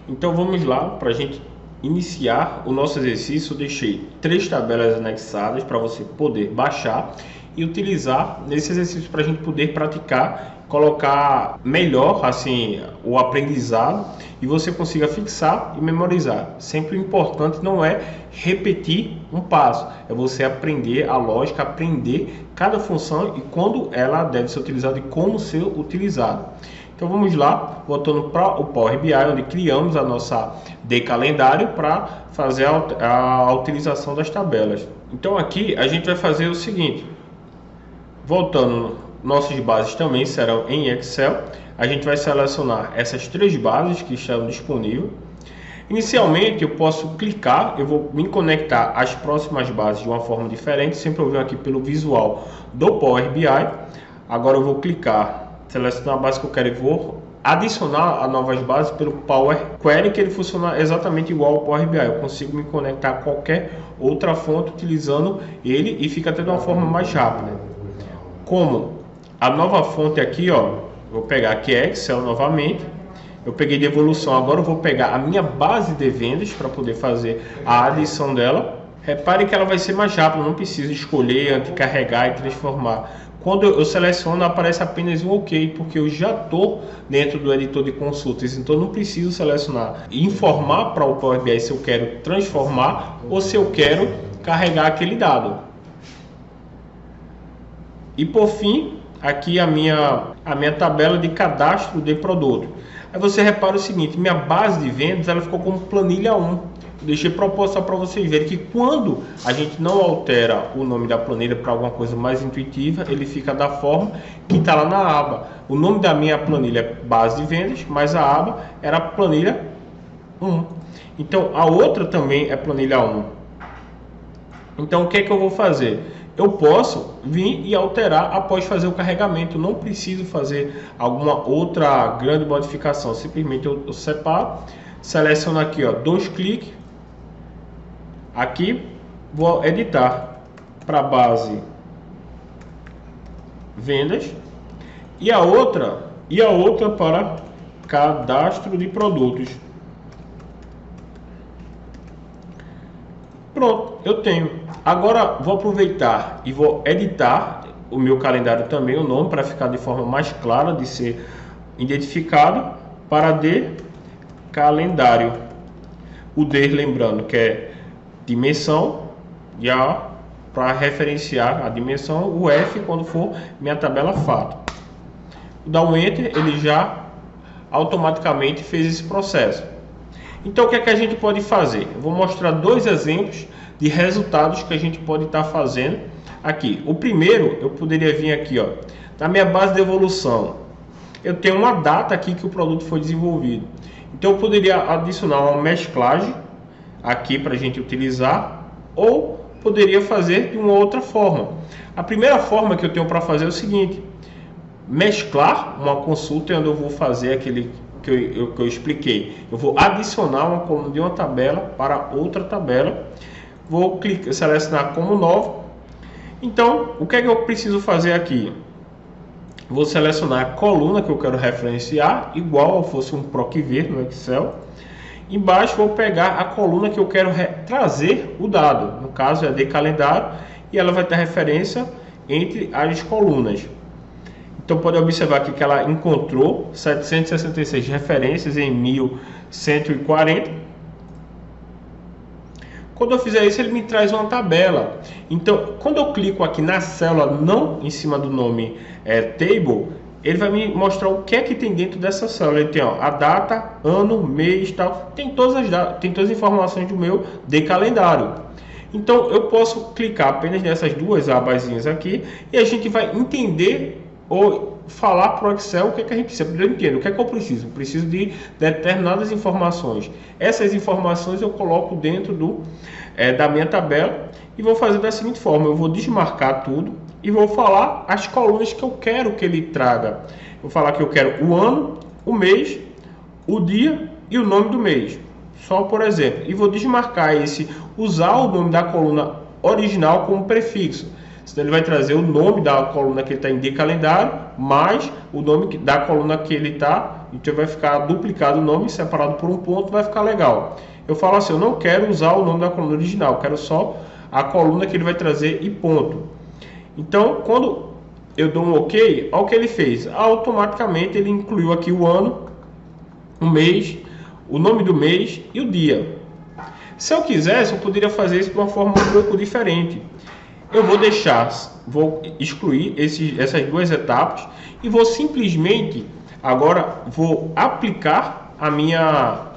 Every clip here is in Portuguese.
Então vamos lá, para a gente iniciar o nosso exercício. Eu deixei 3 tabelas anexadas para você poder baixar e utilizar nesse exercício para a gente poder praticar, colocar melhor assim o aprendizado e você consiga fixar e memorizar. Sempre o importante não é repetir um passo, é você aprender a lógica, aprender cada função e quando ela deve ser utilizada e como ser utilizada. Então vamos lá, voltando para o Power BI, onde criamos a nossa de calendário para fazer a utilização das tabelas. Então aqui a gente vai fazer o seguinte, voltando, nossas bases também serão em Excel. A gente vai selecionar essas 3 bases que estão disponíveis. Inicialmente eu posso clicar, eu vou me conectar às próximas bases de uma forma diferente, sempre eu venho aqui pelo visual do Power BI. Agora eu vou clicar, selecionar a base que eu quero e vou adicionar a novas bases pelo Power Query, que ele funciona exatamente igual ao Power BI. Eu consigo me conectar a qualquer outra fonte utilizando ele e fica até de uma forma mais rápida. Como a nova fonte aqui, ó, vou pegar aqui Excel novamente. Eu peguei de evolução, agora eu vou pegar a minha base de vendas para poder fazer a adição dela. Repare que ela vai ser mais rápida, não preciso escolher, anticarregar e transformar. Quando eu seleciono, aparece apenas um OK, porque eu já estou dentro do editor de consultas, então eu não preciso selecionar e informar para o Power BI se eu quero transformar ou se eu quero carregar aquele dado. E por fim, aqui a minha tabela de cadastro de produto. Aí você repara o seguinte, minha base de vendas ela ficou como planilha 1. Eu deixei proposta para vocês verem que quando a gente não altera o nome da planilha para alguma coisa mais intuitiva, ele fica da forma que está lá na aba. O nome da minha planilha é base de vendas, mas a aba era planilha 1. Então a outra também é planilha 1. Então o que é que eu vou fazer? Eu posso vir e alterar após fazer o carregamento. Não preciso fazer alguma outra grande modificação. Simplesmente eu separo, seleciono aqui, ó, 2 cliques. Aqui vou editar para base vendas e a outra para cadastro de produtos. Pronto, eu tenho. Agora vou aproveitar e vou editar o meu calendário também, o nome, para ficar de forma mais clara de ser identificado, para de calendário. O D, lembrando que é dimensão, e A para referenciar a dimensão, o F quando for minha tabela fato. Dá um Enter, ele já automaticamente fez esse processo. Então o que é que a gente pode fazer? Eu vou mostrar 2 exemplos de resultados que a gente pode estar fazendo aqui. O primeiro, eu poderia vir aqui, ó, na minha base de evolução. Eu tenho uma data aqui que o produto foi desenvolvido. Então eu poderia adicionar uma mesclagem aqui para a gente utilizar, ou poderia fazer de uma outra forma. A primeira forma que eu tenho para fazer é o seguinte: mesclar uma consulta onde eu vou fazer aquele que eu expliquei. Eu vou adicionar uma coluna de uma tabela para outra tabela. Vou clicar, selecionar como nova. Então, o que é que eu preciso fazer aqui? Vou selecionar a coluna que eu quero referenciar, igual se fosse um PROC-V no Excel. Embaixo vou pegar a coluna que eu quero trazer o dado. No caso é de calendário e ela vai ter referência entre as colunas. Então pode observar aqui que ela encontrou 766 referências em 1140. Quando eu fizer isso, ele me traz uma tabela. Então, quando eu clico aqui na célula, não em cima do nome table, ele vai me mostrar o que é que tem dentro dessa célula. Ele tem, ó, a data, ano, mês, tal. Tem todas as informações do meu de calendário. Então, eu posso clicar apenas nessas 2 abazinhas aqui e a gente vai entender ou falar para o Excel o que é que a gente precisa. Eu entendo o que é que eu preciso. Preciso de determinadas informações. Essas informações eu coloco dentro da minha tabela e vou fazer da seguinte forma: eu vou desmarcar tudo e vou falar as colunas que eu quero que ele traga. Vou falar que eu quero o ano, o mês, o dia e o nome do mês. Só por exemplo. E vou desmarcar usar o nome da coluna original como prefixo. Senão ele vai trazer o nome da coluna que ele está em de calendário, mais o nome da coluna que ele está Então vai ficar duplicado o nome, separado por um ponto, vai ficar legal. Eu falo assim, eu não quero usar o nome da coluna original, quero só a coluna que ele vai trazer e ponto. Então, quando eu dou um OK, olha o que ele fez. Automaticamente ele incluiu aqui o ano, o mês, o nome do mês e o dia. Se eu quisesse, eu poderia fazer isso de uma forma um pouco diferente. Eu vou excluir essas duas etapas e vou simplesmente, agora, vou aplicar a minha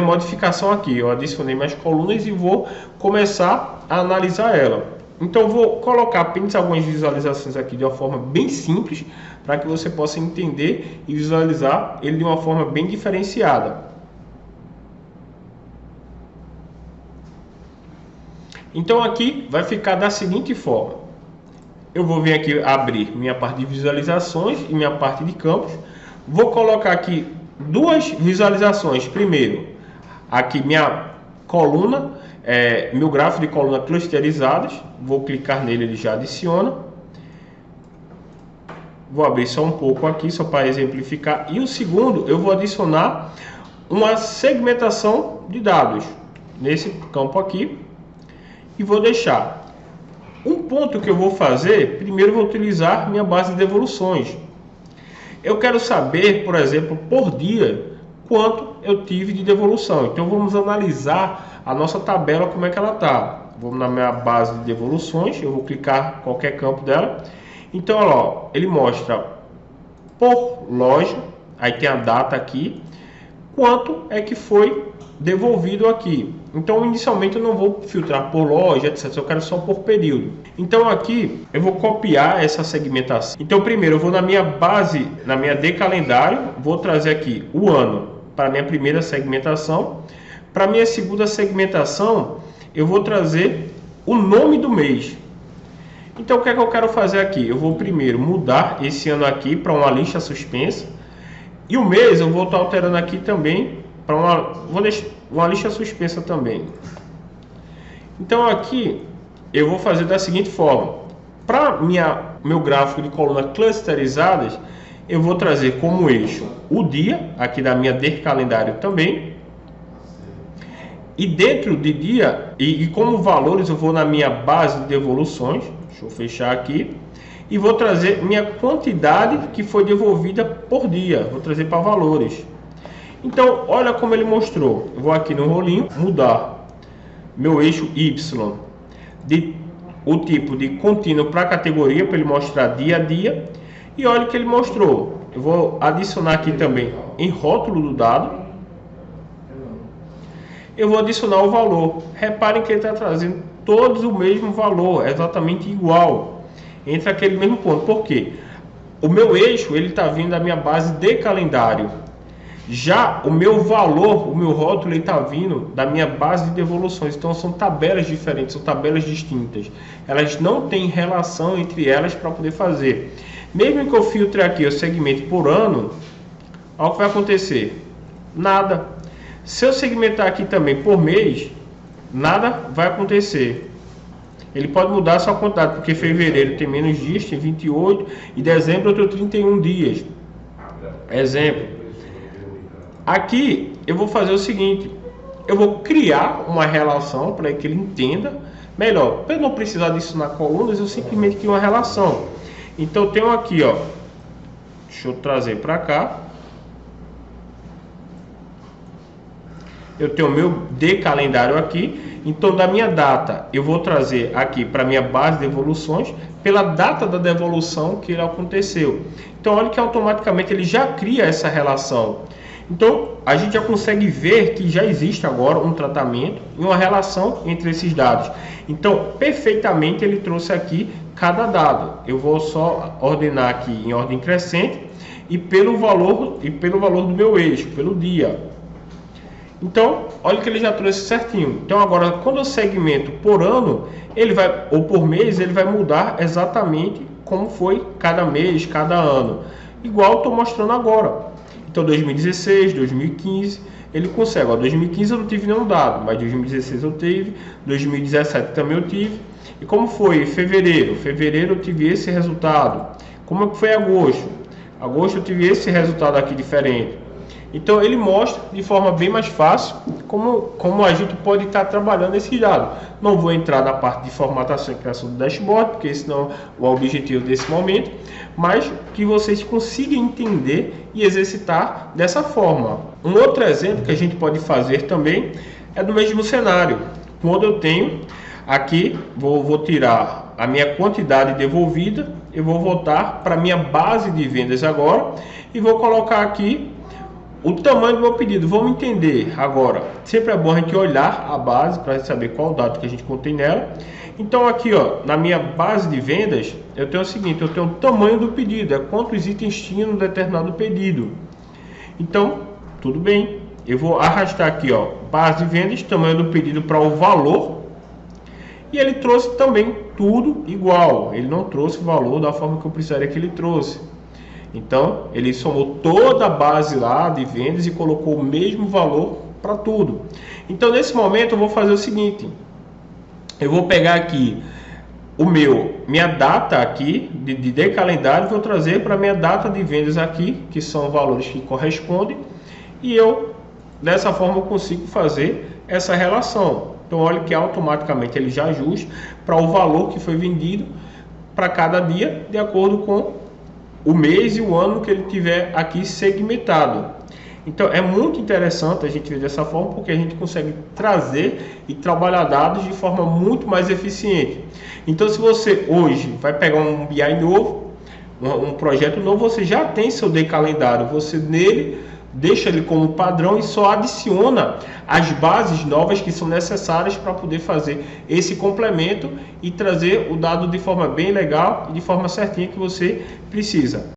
modificação aqui. Eu adicionei mais colunas e vou começar a analisar ela. Então, vou colocar apenas algumas visualizações aqui de uma forma bem simples, para que você possa entender e visualizar ele de uma forma bem diferenciada. Então aqui vai ficar da seguinte forma. Eu vou vir aqui abrir minha parte de visualizações e minha parte de campos. Vou colocar aqui duas visualizações. Primeiro, aqui minha coluna, meu gráfico de coluna clusterizadas. Vou clicar nele, ele já adiciona. Vou abrir só um pouco aqui, só para exemplificar. E o segundo, eu vou adicionar uma segmentação de dados nesse campo aqui. E vou deixar um ponto que eu vou fazer. Primeiro vou utilizar minha base de devoluções. Eu quero saber, por exemplo, por dia, quanto eu tive de devolução. Então vamos analisar a nossa tabela, como é que ela está. Vamos na minha base de devoluções, eu vou clicar em qualquer campo dela. Então olha lá, ele mostra por loja, aí tem a data aqui, quanto é que foi devolvido aqui. Então inicialmente eu não vou filtrar por loja, etc. Eu quero só por período. Então aqui eu vou copiar essa segmentação. Então primeiro eu vou na minha base, na minha de calendário, vou trazer aqui o ano para a minha primeira segmentação. Para a minha segunda segmentação eu vou trazer o nome do mês. Então o que é que eu quero fazer aqui? Eu vou primeiro mudar esse ano aqui para uma lista suspensa. E o mês eu vou estar alterando aqui também para vou deixar uma lista suspensa também. Então aqui eu vou fazer da seguinte forma. Para meu gráfico de coluna clusterizadas, eu vou trazer como eixo o dia, aqui da minha de calendário também. E dentro de dia, e como valores, eu vou na minha base de devoluções. Deixa eu fechar aqui. E vou trazer minha quantidade que foi devolvida por dia. Vou trazer para valores. Então, olha como ele mostrou. Eu vou aqui no rolinho, mudar meu eixo Y o tipo de contínuo para categoria, para ele mostrar dia a dia. E olha o que ele mostrou. Eu vou adicionar aqui também em rótulo do dado. Eu vou adicionar o valor. Reparem que ele está trazendo todos o mesmo valor, exatamente igual, entre aquele mesmo ponto. Por quê? O meu eixo ele está vindo da minha base de calendário. Já o meu valor, o meu rótulo, está vindo da minha base de devoluções. Então são tabelas diferentes, são tabelas distintas. Elas não têm relação entre elas para poder fazer. Mesmo que eu filtre aqui o segmento por ano, olha o que vai acontecer. Nada. Se eu segmentar aqui também por mês, nada vai acontecer. Ele pode mudar a sua quantidade, porque fevereiro tem menos dias, tem 28, e dezembro eu tenho 31 dias. Exemplo. Aqui eu vou fazer o seguinte, eu vou criar uma relação para que ele entenda melhor. Para eu não precisar disso na colunas, eu simplesmente crio uma relação. Então eu tenho aqui, ó, deixa eu trazer para cá. Eu tenho o meu de calendário aqui. Então da minha data eu vou trazer aqui para minha base de devoluções pela data da devolução que ele aconteceu. Então olha que automaticamente ele já cria essa relação. Então a gente já consegue ver que já existe agora um tratamento e uma relação entre esses dados. Então perfeitamente ele trouxe aqui cada dado. Eu vou só ordenar aqui em ordem crescente e pelo valor do meu eixo, pelo dia. Então olha que ele já trouxe certinho. Então agora quando eu segmento por ano, ele vai, ou por mês, ele vai mudar exatamente como foi cada mês, cada ano, igual estou mostrando agora. Então 2016, 2015, ele consegue. Ó, 2015 eu não tive nenhum dado, mas 2016 eu tive, 2017 também eu tive. E como foi fevereiro? Fevereiro eu tive esse resultado. Como foi agosto? agosto eu tive esse resultado aqui diferente. Então ele mostra de forma bem mais fácil como a gente pode estar trabalhando esse dado. Não vou entrar na parte de formatação e criação do dashboard, porque esse não é o objetivo desse momento, mas que vocês consigam entender e exercitar dessa forma. Um outro exemplo que a gente pode fazer também é do mesmo cenário. Quando eu tenho aqui, vou tirar a minha quantidade devolvida, eu vou voltar para a minha base de vendas agora e vou colocar aqui o tamanho do meu pedido. Vamos entender agora. Sempre é bom a gente olhar a base para saber qual dado que a gente contém nela. Então aqui, ó, na minha base de vendas, eu tenho o seguinte, eu tenho o tamanho do pedido, é quantos itens tinha no determinado pedido. Então, tudo bem. Eu vou arrastar aqui, ó, base de vendas, tamanho do pedido para o valor. E ele trouxe também tudo igual. Ele não trouxe o valor da forma que eu precisaria que ele trouxe. Então, ele somou toda a base lá de vendas e colocou o mesmo valor para tudo. Então, nesse momento, eu vou fazer o seguinte. Eu vou pegar aqui minha data aqui de calendário, vou trazer para minha data de vendas aqui, que são valores que correspondem. E eu, dessa forma, eu consigo fazer essa relação. Então, olha que automaticamente ele já ajusta para o valor que foi vendido para cada dia, de acordo com o mês e o ano que ele tiver aqui segmentado. Então é muito interessante a gente ver dessa forma, porque a gente consegue trazer e trabalhar dados de forma muito mais eficiente. Então se você hoje vai pegar um BI novo, um projeto novo, você já tem seu calendário, você nele deixa ele como padrão e só adiciona as bases novas que são necessárias para poder fazer esse complemento e trazer o dado de forma bem legal e de forma certinha que você precisa.